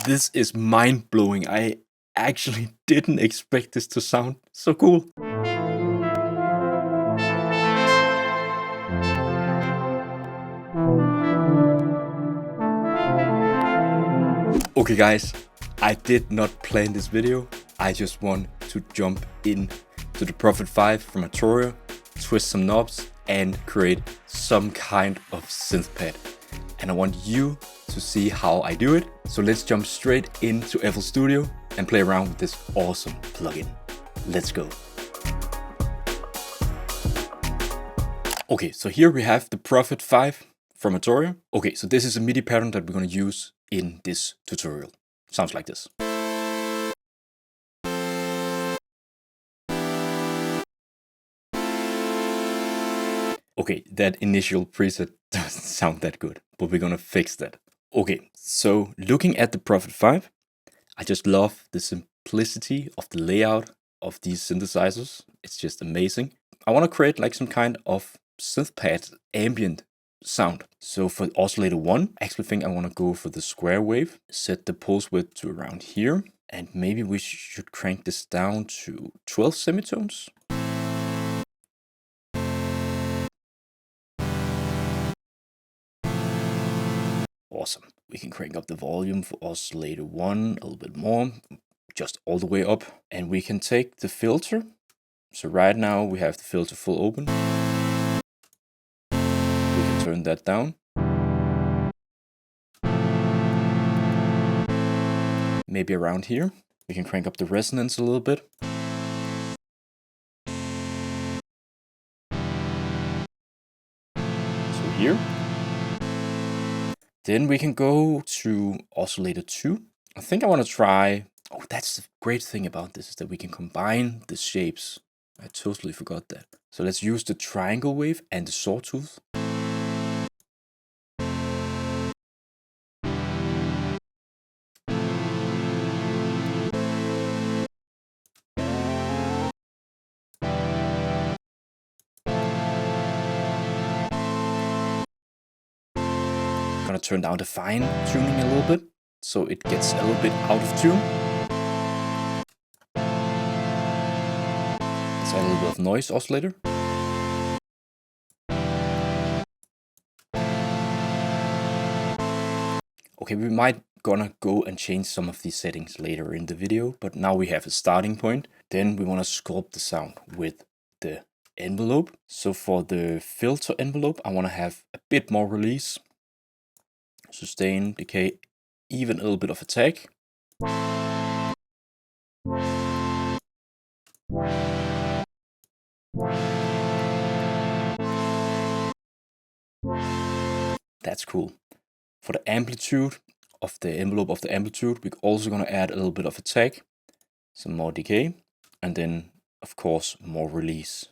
This is mind-blowing. I actually didn't expect this to sound so cool. Okay guys, I did not plan this video. I just want to jump in to the Prophet-5 from Arturia, twist some knobs and create some kind of synth pad. And I want you to see how I do it. So let's jump straight into FL Studio and play around with this awesome plugin. Let's go. Okay, so here we have the Prophet-5 from Arturia. Okay, so this is a MIDI pattern that we're going to use in this tutorial. Sounds like this. Okay, that initial preset doesn't sound that good, but we're gonna fix that. Okay, so looking at the Prophet-5, I just love the simplicity of the layout of these synthesizers. It's just amazing. I want to create like some kind of synth pad ambient sound. So for oscillator 1, I actually think I want to go for the square wave, set the pulse width to around here, and maybe we should crank this down to 12 semitones. Awesome. We can crank up the volume for oscillator 1 a little bit more, just all the way up. And we can take the filter. So right now we have the filter full open. We can turn that down. Maybe around here. We can crank up the resonance a little bit. So here. Then we can go to oscillator 2. I think I want to try... Oh, that's the great thing about this, is that we can combine the shapes. I totally forgot that. So let's use the triangle wave and the sawtooth. I'm gonna turn down the fine tuning a little bit, so it gets a little bit out of tune. Let's add a little bit of noise oscillator. Okay, we might gonna go and change some of these settings later in the video, but now we have a starting point. Then we want to sculpt the sound with the envelope. So for the filter envelope, I want to have a bit more release. Sustain, decay, even a little bit of attack. That's cool. For the amplitude of the envelope of the amplitude, we're also going to add a little bit of attack, some more decay, and then of course more release.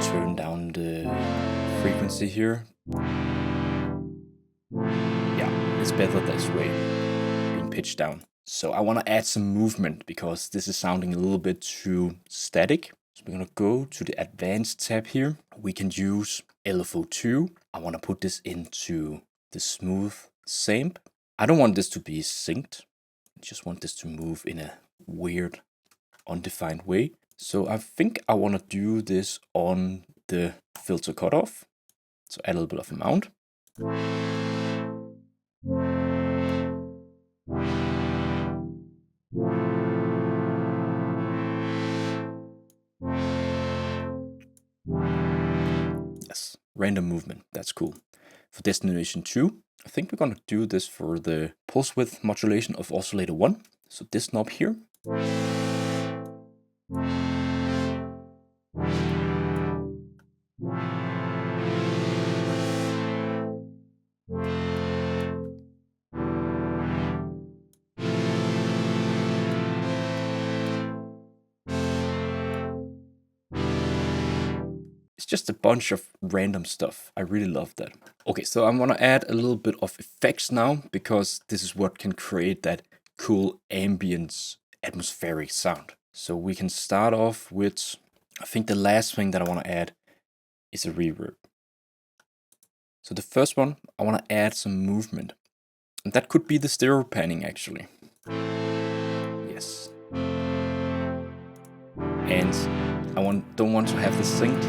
Turn down the frequency here. Yeah, it's better this way, being pitched down. So I want to add some movement because this is sounding a little bit too static. So we're going to go to the advanced tab here. We can use LFO2. I want to put this into the smooth samp. I don't want this to be synced. I just want this to move in a weird, undefined way. So I think I want to do this on the filter cutoff. So add a little bit of amount. Yes, random movement. That's cool. For destination 2, I think we're going to do this for the pulse width modulation of oscillator 1. So this knob here. It's just a bunch of random stuff. I really love that. Okay, so I'm gonna add a little bit of effects now, because this is what can create that cool ambience atmospheric sound. So we can start off with, I think the last thing that I want to add is a reverb. So the first one, I want to add some movement. And that could be the stereo panning actually. Yes. And I don't want to have the synth.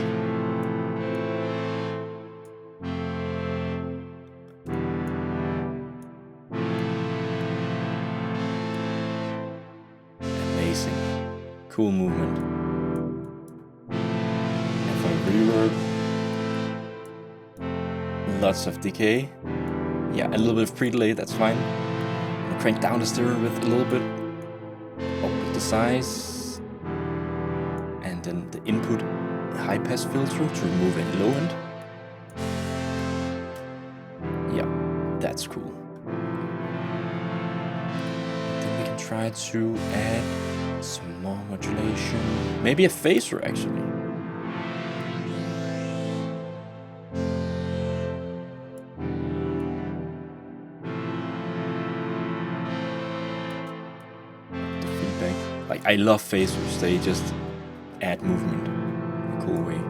Amazing. Cool movement. And for the reverb, lots of decay. Yeah, a little bit of pre-delay, that's fine. I'll crank down the stereo width a little bit. Up the size. And then the input high pass filter to remove any low end. Yeah, that's cool. Then we can try to add some more modulation. Maybe a phaser actually. Like, I love phasers, they just add movement in a cool way.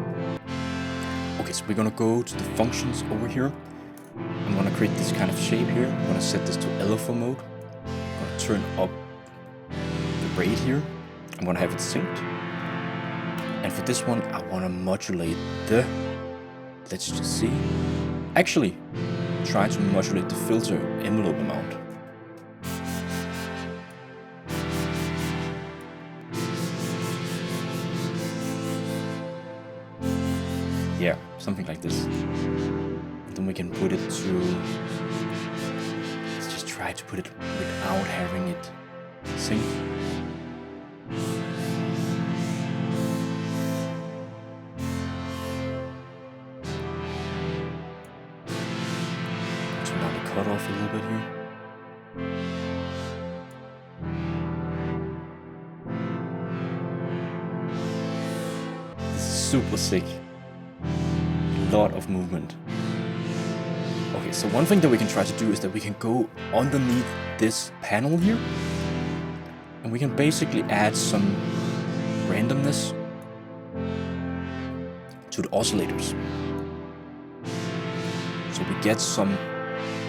Okay, so we're gonna go to the functions over here. I'm gonna create this kind of shape here. I'm gonna set this to LFO mode. I'm gonna turn up the rate here. I'm gonna have it synced. And for this one, I wanna modulate the, let's just see. Actually, try to modulate the filter envelope amount. Yeah, something like this. And then we can put it to, let's just try to put it without having it sync. Turn down the cutoff a little bit here. This is super sick. Lot of movement. Okay, so one thing that we can try to do is that we can go underneath this panel here, and we can basically add some randomness to the oscillators. So we get some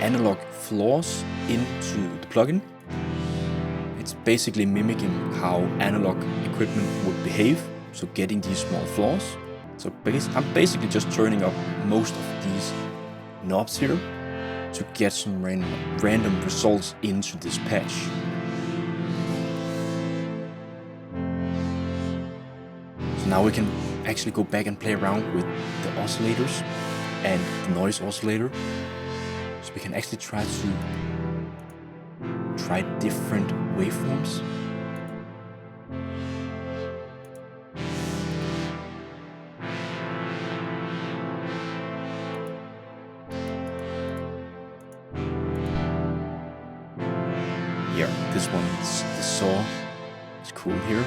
analog flaws into the plugin. It's basically mimicking how analog equipment would behave, so getting these small flaws. So I'm basically just turning up most of these knobs here to get some random results into this patch. So now we can actually go back and play around with the oscillators and the noise oscillator. So we can actually try different waveforms. Here, this one, the saw is cool here.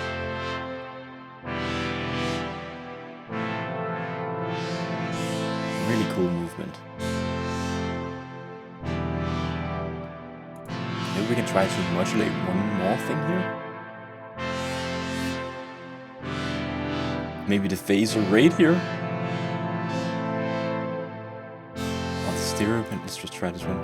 Really cool movement. Maybe we can try to modulate one more thing here. Maybe the phaser rate here. Or the stereo pen. Let's just try this one.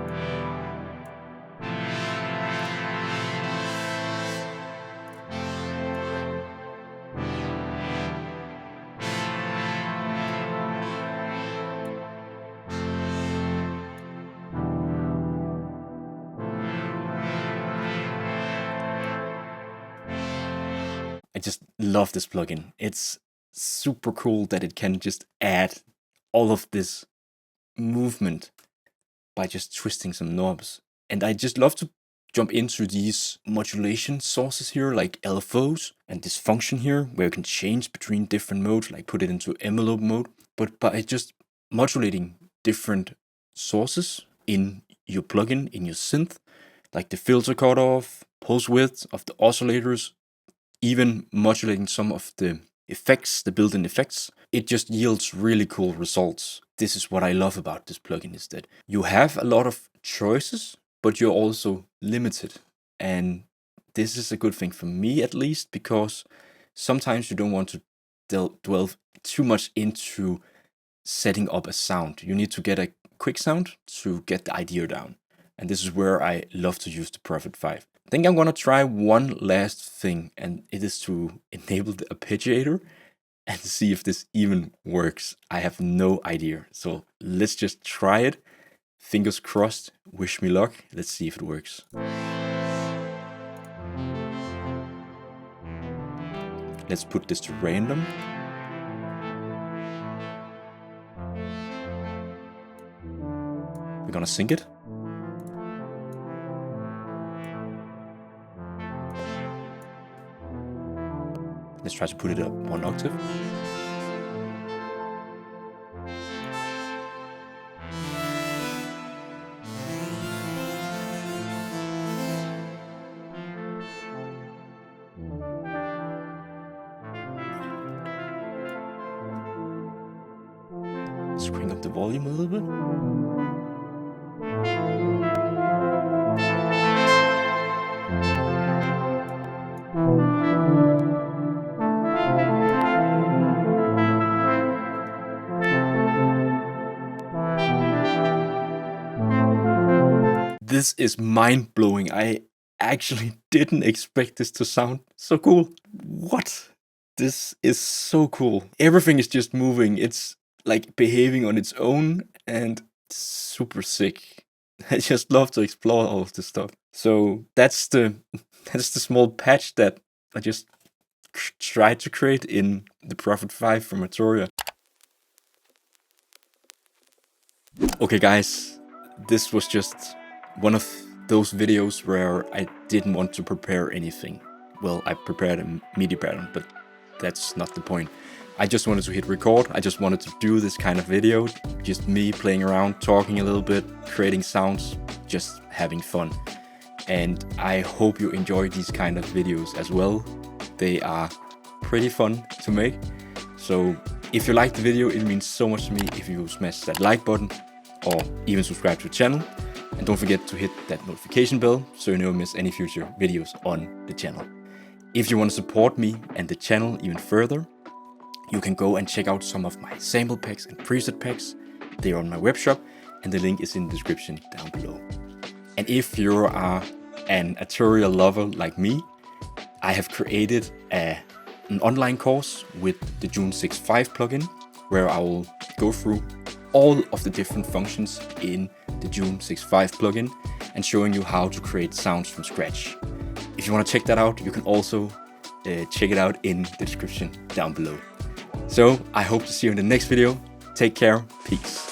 I just love this plugin. It's super cool that it can just add all of this movement by just twisting some knobs. And I just love to jump into these modulation sources here, like LFOs, and this function here where you can change between different modes, like put it into envelope mode. But by just modulating different sources in your plugin, in your synth, like the filter cutoff, pulse width of the oscillators, even modulating some of the effects, the built-in effects, it just yields really cool results. This is what I love about this plugin, is that you have a lot of choices, but you're also limited. And this is a good thing for me, at least, because sometimes you don't want to delve too much into setting up a sound. You need to get a quick sound to get the idea down. And this is where I love to use the Prophet-5. I think I'm gonna try one last thing, and it is to enable the arpeggiator and see if this even works. I have no idea. So let's just try it. Fingers crossed, wish me luck. Let's see if it works. Let's put this to random. We're gonna sync it. Let's try to put it up 1 octave. Let's bring up the volume a little bit. This is mind-blowing. I actually didn't expect this to sound so cool. What? This is so cool. Everything is just moving. It's like behaving on its own, and super sick. I just love to explore all of this stuff. So that's the small patch that I just tried to create in the Prophet-5 from Arturia. Okay guys, this was just one of those videos where I didn't want to prepare anything. Well, I prepared a MIDI pattern, but that's not the point. I just wanted to hit record. I just wanted to do this kind of video. Just me playing around, talking a little bit, creating sounds, just having fun. And I hope you enjoy these kind of videos as well. They are pretty fun to make. So if you liked the video, it means so much to me if you smash that like button or even subscribe to the channel. And don't forget to hit that notification bell so you never miss any future videos on the channel. If you want to support me and the channel even further, you can go and check out some of my sample packs and preset packs. They are on my web shop, and the link is in the description down below. And if you are an Arturia lover like me, I have created an online course with the June 6.5 plugin, where I will go through all of the different functions in the June 6.5 plugin and showing you how to create sounds from scratch. If you want to check that out, you can also check it out in the description down below. So I hope to see you in the next video. Take care. Peace.